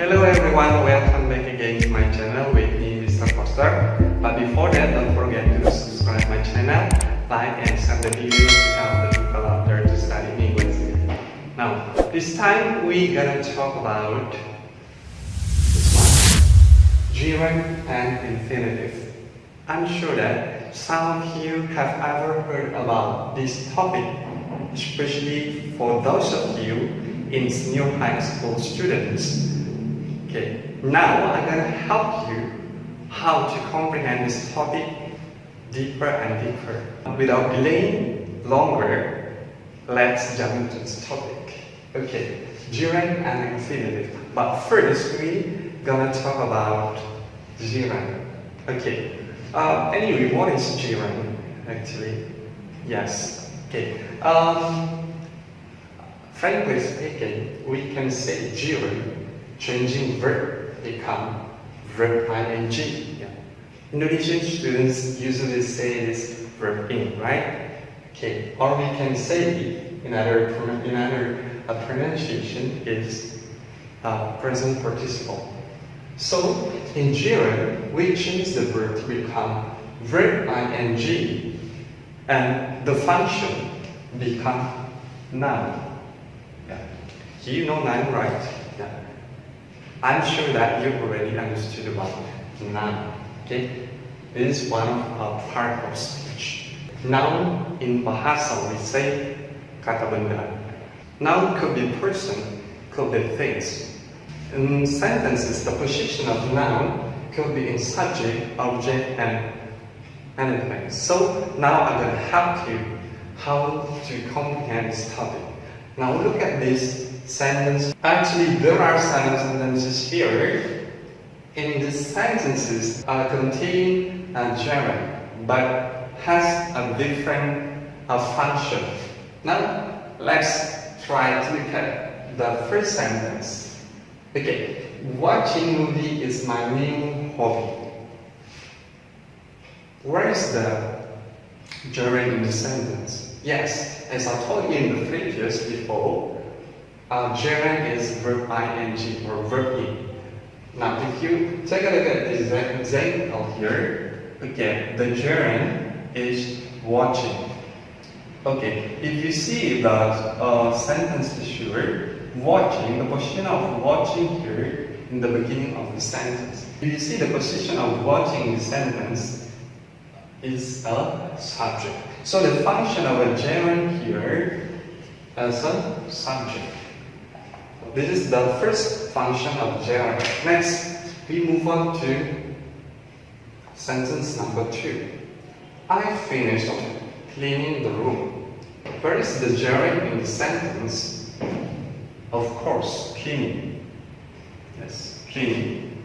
Hello everyone, welcome back again to my channel with me, Mr. Foster. But before that, don't forget to subscribe my channel, like and share the video to help the people out there to study English. Now, this time we're gonna talk about this one, gerund and infinitive. I'm sure that some of you have ever heard about this topic, especially for those of you in senior high school students. Okay, now I'm gonna help you how to comprehend this topic deeper and deeper. Without delaying longer, let's jump into this topic. Okay, gerund and infinitive. But first, we're gonna talk about gerund. Okay. Anyway, what is gerund actually? Yes. Okay. Frankly speaking, we can say gerund changing verb become verb ing. Yeah. Indonesian students usually say this verb in, right? Okay. Or we can say another pronunciation is present participle. So in gerund, we change the verb to become verb ing, and the function become noun. Yeah. You know noun, right? Yeah. I'm sure that you already understood about noun. Okay, this is one of our part of speech. Noun in bahasa we say kata benda. Noun could be person, could be things. In sentences, the position of noun could be in subject, object, and anything. So now I'm going to help you how to comprehend this topic. Now look at this sentence. Actually, there are some sentences here. In these sentences contain a gerund, but has a different function. Now let's try to look at the first sentence. Okay, watching movie is my new hobby. Where is the gerund in the sentence? Yes, as I told you in the previous before, gerund is verb ing or verb in. Now, if you take a look at this example here, okay, the gerund is watching. Okay, if you see the sentence here, watching, the position of watching here in the beginning of the sentence. If you see the position of watching in the sentence is a subject. So the function of a gerund here as a subject. This is the first function of gerund. Next, we move on to sentence number 2. I finished cleaning the room. Where is the gerund in the sentence? Of course, cleaning. Yes, cleaning.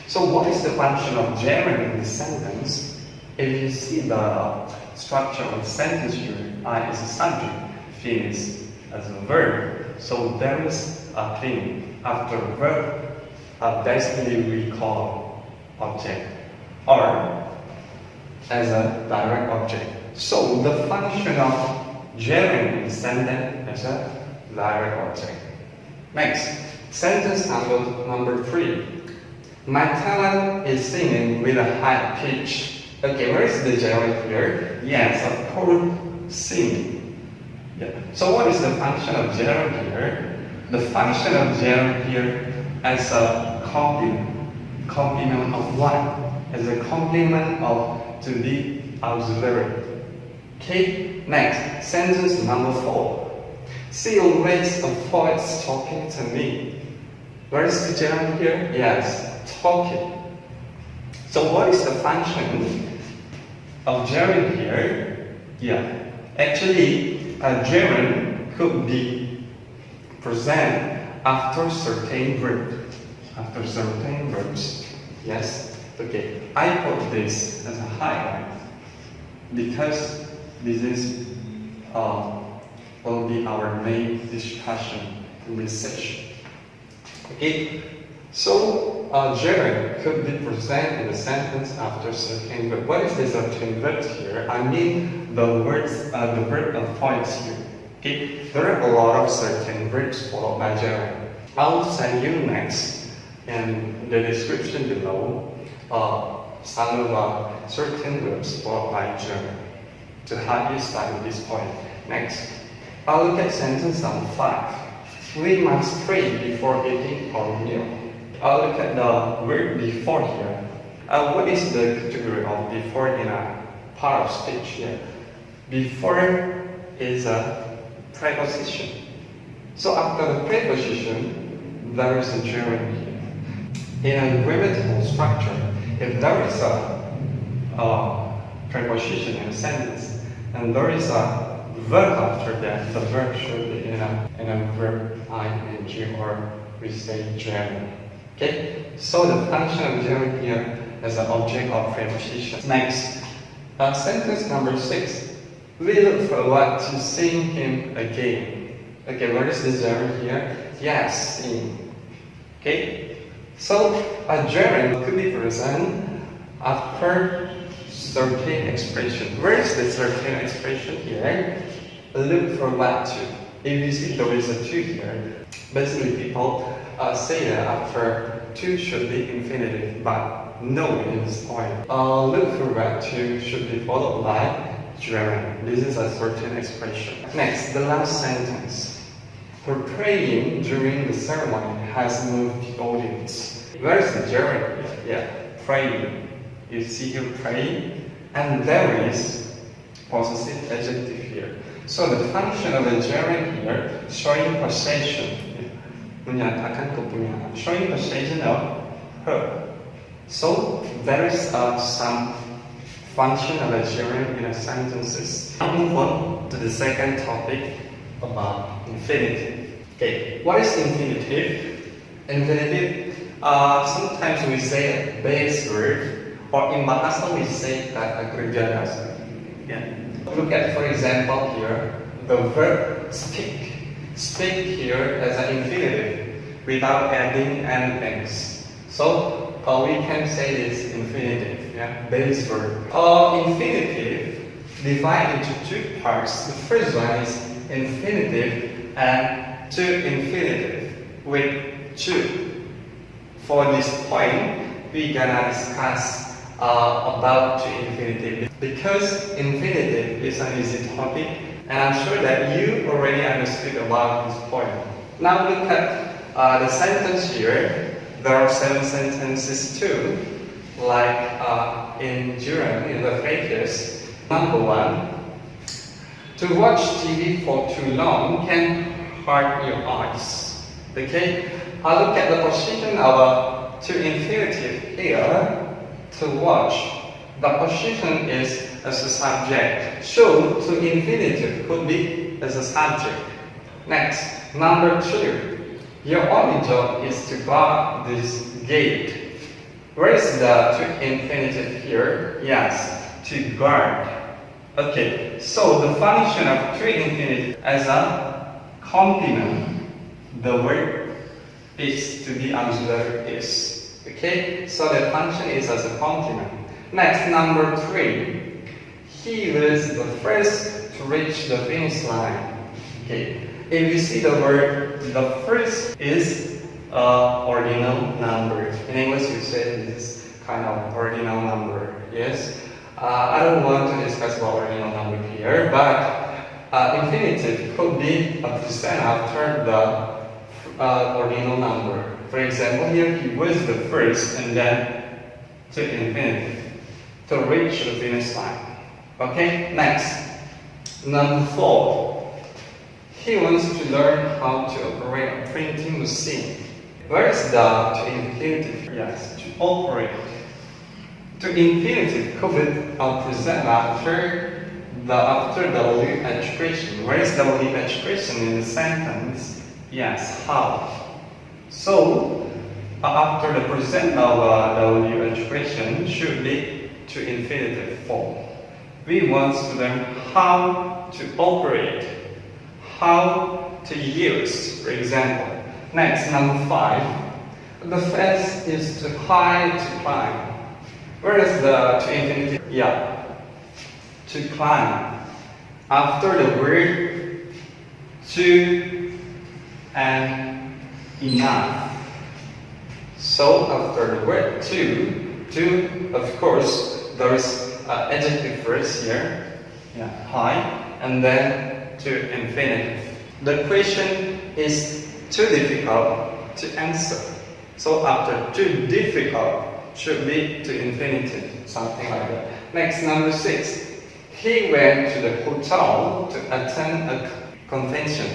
So what is the function of gerund in the sentence? If you see the structure of the sentence here, I is a subject, finish as a verb. So there is a cleaning. After verb, basically we call object or as a direct object. So the function of gerund in the sentence as a direct object. Next, sentence number 3. My talent is singing with a high pitch. Okay, where is the gerund here? Yes, of course, singing. Yeah. So what is the function of gerund here? The function of gerund here as a complement. Complement of what? As a complement of to the auxiliary. Okay, next, sentence number 4. She always avoids talking to me. Where is the gerund here? Yes, talking. So what is the function of gerund here? Yeah, actually a gerund could be present after certain verb. After certain verbs. Yes? Okay. I put this as a highlight because this is will be our main discussion in this session. Okay, so gerund could be present in the sentence after certain verb. What is the certain verbs here? I mean the words, the verb of points here. Okay, there are a lot of certain verbs followed by gerund. I'll send you next in the description below some of certain verbs brought by gerund to help you study this point. Next, I'll look at sentence number 5. We must pray before eating our meal. I'll look at the word before here. What is the category of before in a part of speech here? Before is a preposition. So after the preposition, there is a gerund here. In a grammatical structure, if there is a preposition in a sentence, and there is a verb after that, the verb should be in a verb ing, or we say gerund. Okay? So the function of gerund here is an object of preposition. Next, sentence number 6. We look forward to seeing him again. Okay, what is the gerund here? Yes, seeing. Okay? So a gerund could be present after certain expression. Where is the certain expression here? Look forward to. If you see there is a to here, basically people say that after to should be infinitive, but no in this point. Look forward to should be followed by gerund. This is a certain expression. Next, the last sentence. Her praying during the ceremony has moved the audience. Where is the gerund? Yeah, praying. You see here praying, and there is possessive adjective here. So the function of the gerund here, showing possession. Showing possession of her. So there is some function of a gerund in a sentences. Now move on to the second topic about infinitive. Okay, what is infinitive? Infinitive, sometimes we say base word, or in Bahasa we say that kerja dasar. Yeah. Look at, for example, here the verb speak. Speak here as an infinitive without adding anything. So we can say this infinitive, yeah, base verb. Infinitive divided into two parts. The first one is infinitive and to infinitive with to. For this point, we're gonna discuss about to infinitive, because infinitive is an easy topic, and I'm sure that you already understood about this point. Now look at the sentence here. There are 7 sentences too, like in gerund, in the phrases. Number 1, to watch TV for too long can hurt your eyes. Okay, I'll look at the position of to infinitive here. To watch, the position is as a subject. So to infinitive could be as a subject. Next, number 2. Your only job is to guard this gate. Where is the to infinitive here? Yes, to guard. Okay, so the function of to infinitive as a complement, the word is to be auxiliary is. Okay, so the function is as a complement. Next, number 3. He was the first to reach the finish line. Okay, if you see the word, the first is ordinal number. In English, we say this is kind of ordinal number. Yes, I don't want to discuss about ordinal number here, but infinitive could be a present after the ordinal number. For example, here he was the first, and then to infinitive to reach the finish line. Okay, next, number 4. He wants to learn how to operate a printing machine. Where is the to infinitive? Yes, to operate. To infinitive could be present after the lead expression. Where is the lead expression in the sentence? Yes, how. So after the present of the lead expression should be to infinitive form. We want to learn how to operate, how to use, for example. Next, number 5. The fast is too high to climb. Where is the to infinitive? Yeah, to climb. After the word to and enough. So after the word to, of course, there is adjective phrase here, yeah, high, and then to infinitive. The question is too difficult to answer. So after too difficult should be to infinitive, something like that. Next, number 6. He went to the hotel to attend a convention.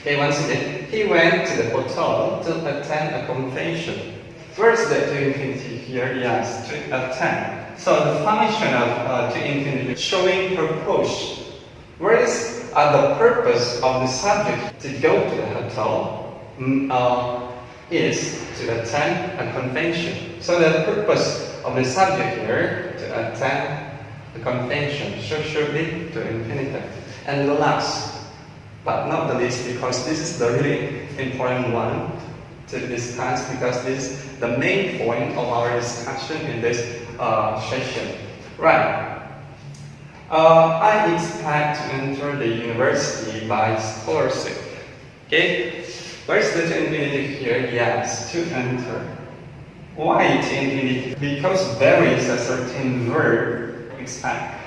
Okay, once again, he went to the hotel to attend a convention. Where's the to infinitive here? Yes, to attend. So the function of to infinitive showing purpose. Where is the purpose of the subject to go to the hotel is to attend a convention. So the purpose of the subject here to attend the convention should be to infinitive. And the last, but not the least, because this is the really important one to discuss, because this is the main point of our discussion in this session. Right. I expect to enter the university by scholarship. Okay. Where's the to infinitive here? Yes, to enter. Why to infinitive? Because there is a certain verb expect.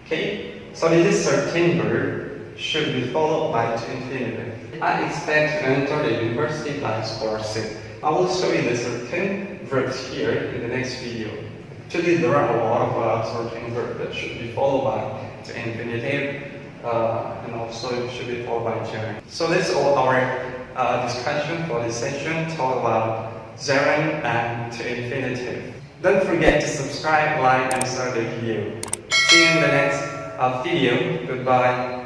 Okay, so this certain verb should be followed by to infinitive. I expect to enter the university by scholarship. I will show you the certain verbs here in the next video. Actually, there are a lot of certain verbs that should be followed by to infinitive, and also should be followed by gerund. So this is all our discussion for this session. Talk about gerund and to infinitive. Don't forget to subscribe, like, and share the video. See you in the next video. Goodbye.